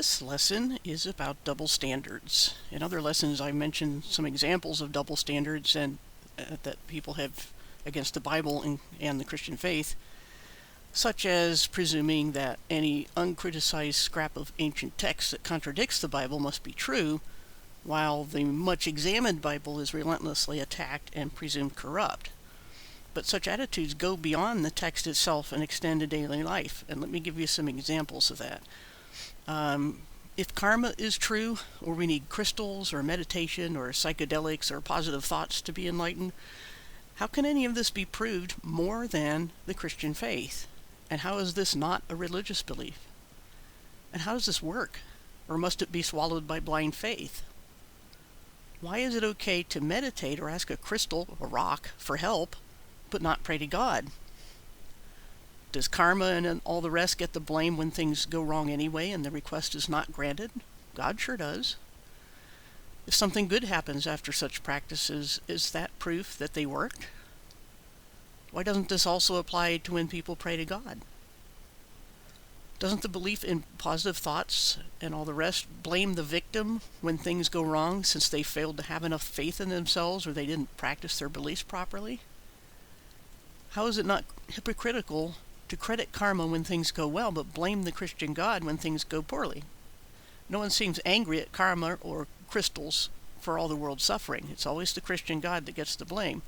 This lesson is about double standards. In other lessons, I mentioned some examples of double standards that people have against the Bible and the Christian faith, such as presuming that any uncriticized scrap of ancient text that contradicts the Bible must be true, while the much-examined Bible is relentlessly attacked and presumed corrupt. But such attitudes go beyond the text itself and extend to daily life, and let me give you some examples of that. If karma is true, or we need crystals or meditation or psychedelics or positive thoughts to be enlightened, how can any of this be proved more than the Christian faith? And how is this not a religious belief? And how does this work? Or must it be swallowed by blind faith? Why is it okay to meditate or ask a crystal, a rock, for help, but not pray to God? Does karma and all the rest get the blame when things go wrong anyway and the request is not granted? God sure does. If something good happens after such practices, is that proof that they worked? Why doesn't this also apply to when people pray to God? Doesn't the belief in positive thoughts and all the rest blame the victim when things go wrong, since they failed to have enough faith in themselves or they didn't practice their beliefs properly? How is it not hypocritical to credit karma when things go well, but blame the Christian God when things go poorly? No one seems angry at karma or crystals for all the world's suffering. It's always the Christian God that gets the blame.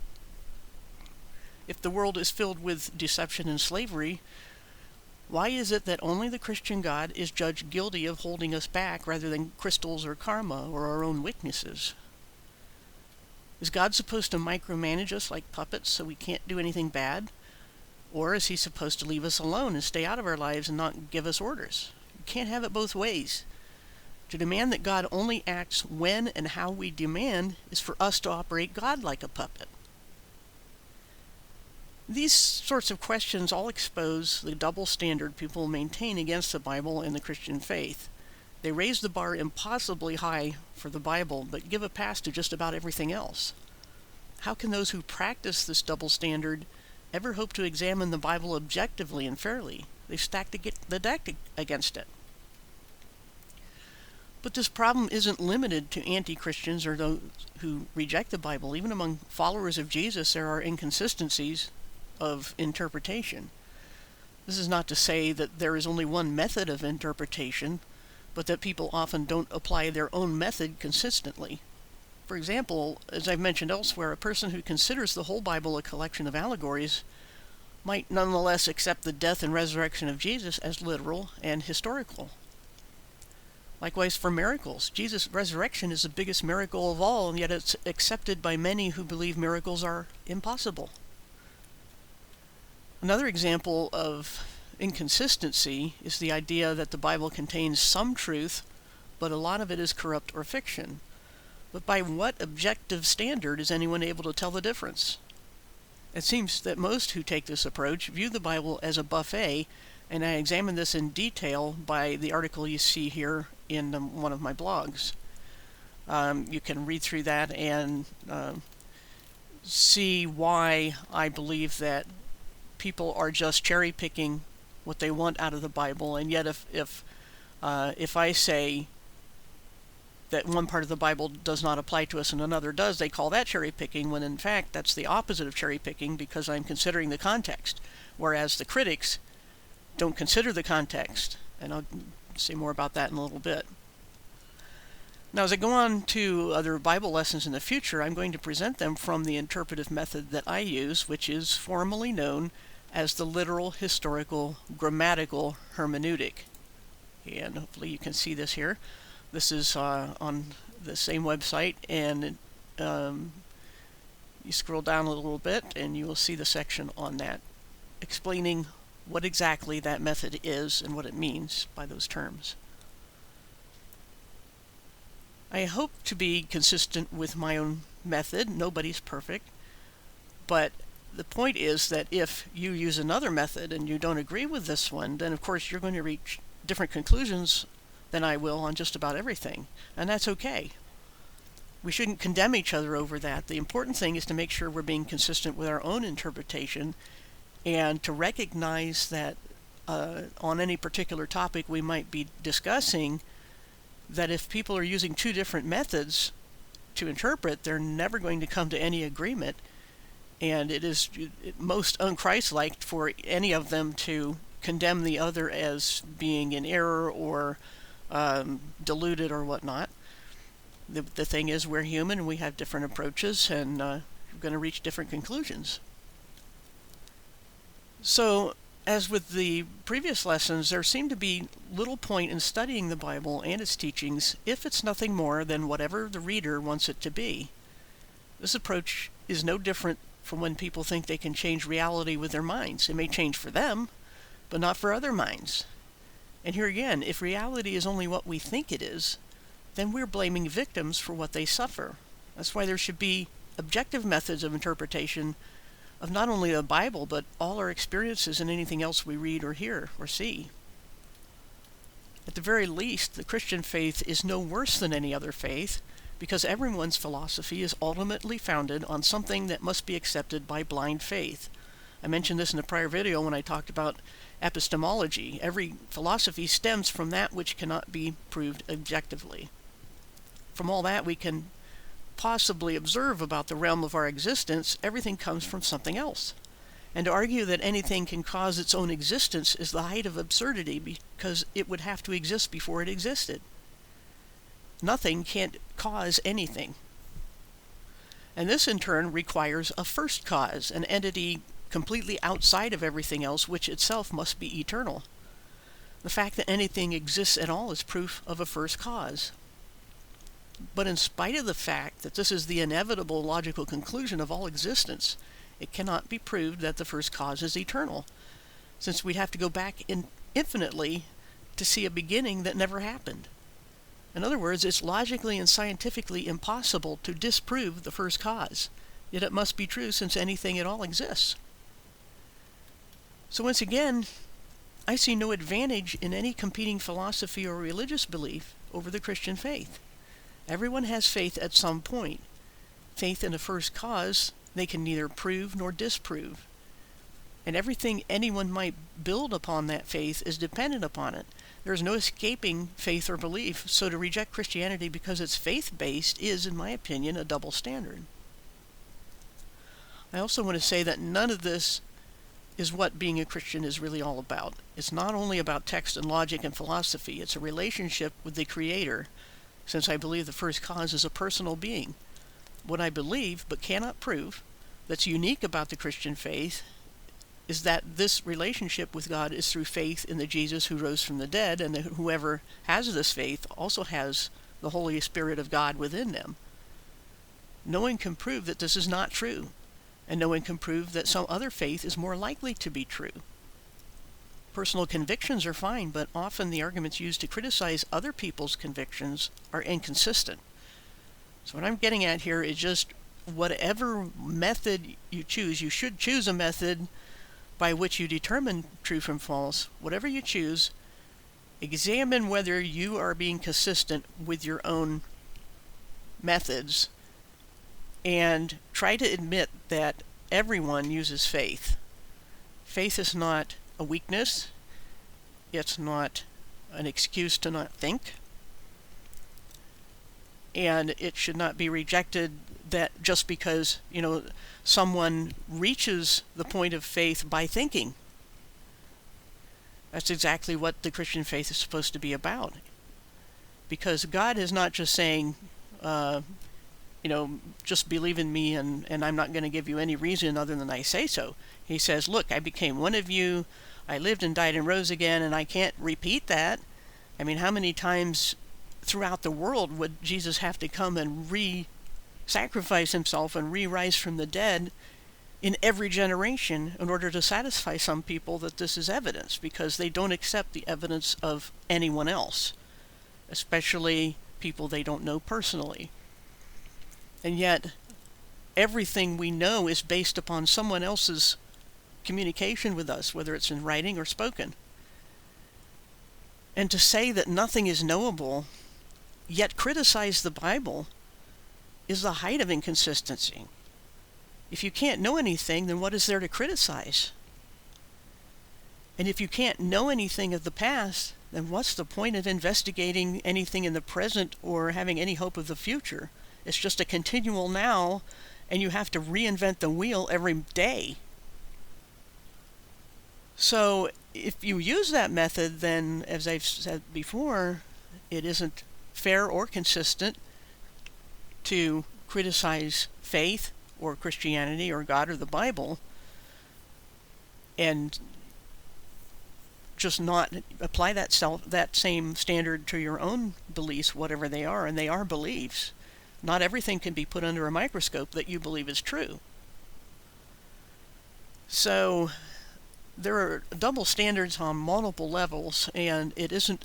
If the world is filled with deception and slavery, why is it that only the Christian God is judged guilty of holding us back rather than crystals or karma or our own weaknesses? Is God supposed to micromanage us like puppets so we can't do anything bad? Or is he supposed to leave us alone and stay out of our lives and not give us orders? You can't have it both ways. To demand that God only acts when and how we demand is for us to operate God like a puppet. These sorts of questions all expose the double standard people maintain against the Bible and the Christian faith. They raise the bar impossibly high for the Bible, but give a pass to just about everything else. How can those who practice this double standard ever hope to examine the Bible objectively and fairly? They've stacked the deck against it. But this problem isn't limited to anti-Christians or those who reject the Bible. Even among followers of Jesus, there are inconsistencies of interpretation. This is not to say that there is only one method of interpretation, but that people often don't apply their own method consistently. For example, as I've mentioned elsewhere, a person who considers the whole Bible a collection of allegories might nonetheless accept the death and resurrection of Jesus as literal and historical. Likewise for miracles. Jesus' resurrection is the biggest miracle of all, and yet it's accepted by many who believe miracles are impossible. Another example of inconsistency is the idea that the Bible contains some truth, but a lot of it is corrupt or fiction. But by what objective standard is anyone able to tell the difference? It seems that most who take this approach view the Bible as a buffet, and I examine this in detail by the article you see here in one of my blogs. You can read through that and see why I believe that people are just cherry-picking what they want out of the Bible, and yet if I say that one part of the Bible does not apply to us and another does, they call that cherry-picking, when in fact that's the opposite of cherry-picking, because I'm considering the context, whereas the critics don't consider the context, and I'll say more about that in a little bit. Now, as I go on to other Bible lessons in the future, I'm going to present them from the interpretive method that I use, which is formally known as the literal, historical, grammatical hermeneutic. And hopefully you can see this here. This is on the same website, and you scroll down a little bit and you will see the section on that, explaining what exactly that method is and what it means by those terms. I hope to be consistent with my own method. Nobody's perfect. But the point is that if you use another method and you don't agree with this one, then of course you're going to reach different conclusions than I will on just about everything. And that's okay. We shouldn't condemn each other over that. The important thing is to make sure we're being consistent with our own interpretation, and to recognize that on any particular topic we might be discussing, that if people are using two different methods to interpret, they're never going to come to any agreement, and it is most unchristlike for any of them to condemn the other as being in error or deluded or whatnot. The thing is, we're human and we have different approaches, and we're going to reach different conclusions. So, as with the previous lessons, there seemed to be little point in studying the Bible and its teachings if it's nothing more than whatever the reader wants it to be. This approach is no different from when people think they can change reality with their minds. It may change for them, but not for other minds. And here again, if reality is only what we think it is, then we're blaming victims for what they suffer. That's why there should be objective methods of interpretation of not only the Bible, but all our experiences and anything else we read or hear or see. At the very least, the Christian faith is no worse than any other faith, because everyone's philosophy is ultimately founded on something that must be accepted by blind faith. I mentioned this in a prior video when I talked about epistemology. Every philosophy stems from that which cannot be proved objectively. From all that we can possibly observe about the realm of our existence, everything comes from something else. And to argue that anything can cause its own existence is the height of absurdity, because it would have to exist before it existed. Nothing can't cause anything. And this in turn requires a first cause, an entity completely outside of everything else, which itself must be eternal. The fact that anything exists at all is proof of a first cause. But in spite of the fact that this is the inevitable logical conclusion of all existence, it cannot be proved that the first cause is eternal, since we'd have to go back infinitely to see a beginning that never happened. In other words, it's logically and scientifically impossible to disprove the first cause, yet it must be true since anything at all exists. So once again, I see no advantage in any competing philosophy or religious belief over the Christian faith. Everyone has faith at some point. Faith in a first cause they can neither prove nor disprove. And everything anyone might build upon that faith is dependent upon it. There is no escaping faith or belief, so to reject Christianity because it's faith-based is, in my opinion, a double standard. I also want to say that none of this is what being a Christian is really all about. It's not only about text and logic and philosophy, it's a relationship with the Creator, since I believe the first cause is a personal being. What I believe, but cannot prove, that's unique about the Christian faith, is that this relationship with God is through faith in the Jesus who rose from the dead, and that whoever has this faith also has the Holy Spirit of God within them. No one can prove that this is not true, and no one can prove that some other faith is more likely to be true. Personal convictions are fine, but often the arguments used to criticize other people's convictions are inconsistent. So what I'm getting at here is just whatever method you choose, you should choose a method by which you determine true from false. Whatever you choose, examine whether you are being consistent with your own methods, and try to admit that everyone uses faith. Faith is not a weakness. It's not an excuse to not think. And it should not be rejected that just because, someone reaches the point of faith by thinking. That's exactly what the Christian faith is supposed to be about. Because God is not just saying, just believe in me and I'm not going to give you any reason other than I say so. He says, look, I became one of you, I lived and died and rose again, and I can't repeat that. I mean, how many times throughout the world would Jesus have to come and re-sacrifice himself and re-rise from the dead in every generation in order to satisfy some people that this is evidence, because they don't accept the evidence of anyone else, especially people they don't know personally. And yet, everything we know is based upon someone else's communication with us, whether it's in writing or spoken. And to say that nothing is knowable, yet criticize the Bible, is the height of inconsistency. If you can't know anything, then what is there to criticize? And if you can't know anything of the past, then what's the point of investigating anything in the present or having any hope of the future? It's just a continual now, and you have to reinvent the wheel every day. So if you use that method, then, as I've said before, it isn't fair or consistent to criticize faith or Christianity or God or the Bible and just not apply that same standard to your own beliefs, whatever they are, and they are beliefs. Not everything can be put under a microscope that you believe is true. So there are double standards on multiple levels, and it isn't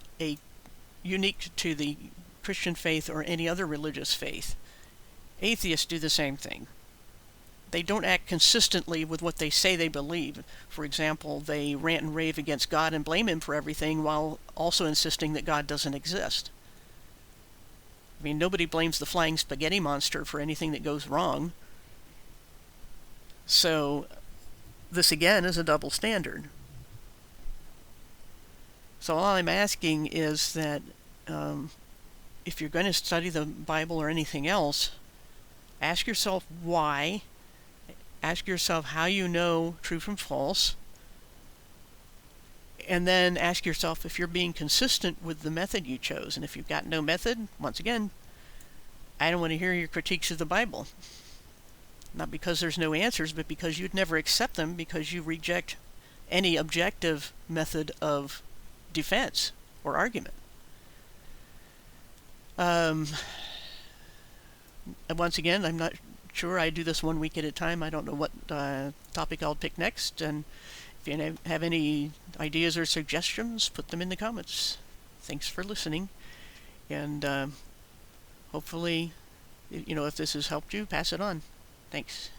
unique to the Christian faith or any other religious faith. Atheists do the same thing. They don't act consistently with what they say they believe. For example, they rant and rave against God and blame him for everything while also insisting that God doesn't exist. I mean, nobody blames the flying spaghetti monster for anything that goes wrong. So this again is a double standard. So all I'm asking is that if you're going to study the Bible or anything else, ask yourself why. Ask yourself how you know true from false. And then ask yourself if you're being consistent with the method you chose. And if you've got no method, once again, I don't want to hear your critiques of the Bible. Not because there's no answers, but because you'd never accept them because you reject any objective method of defense or argument. And once again, I'm not sure. I do this 1 week at a time. I don't know what topic I'll pick next. And if you have any ideas or suggestions, put them in the comments. Thanks for listening. And hopefully, if this has helped you, pass it on. Thanks.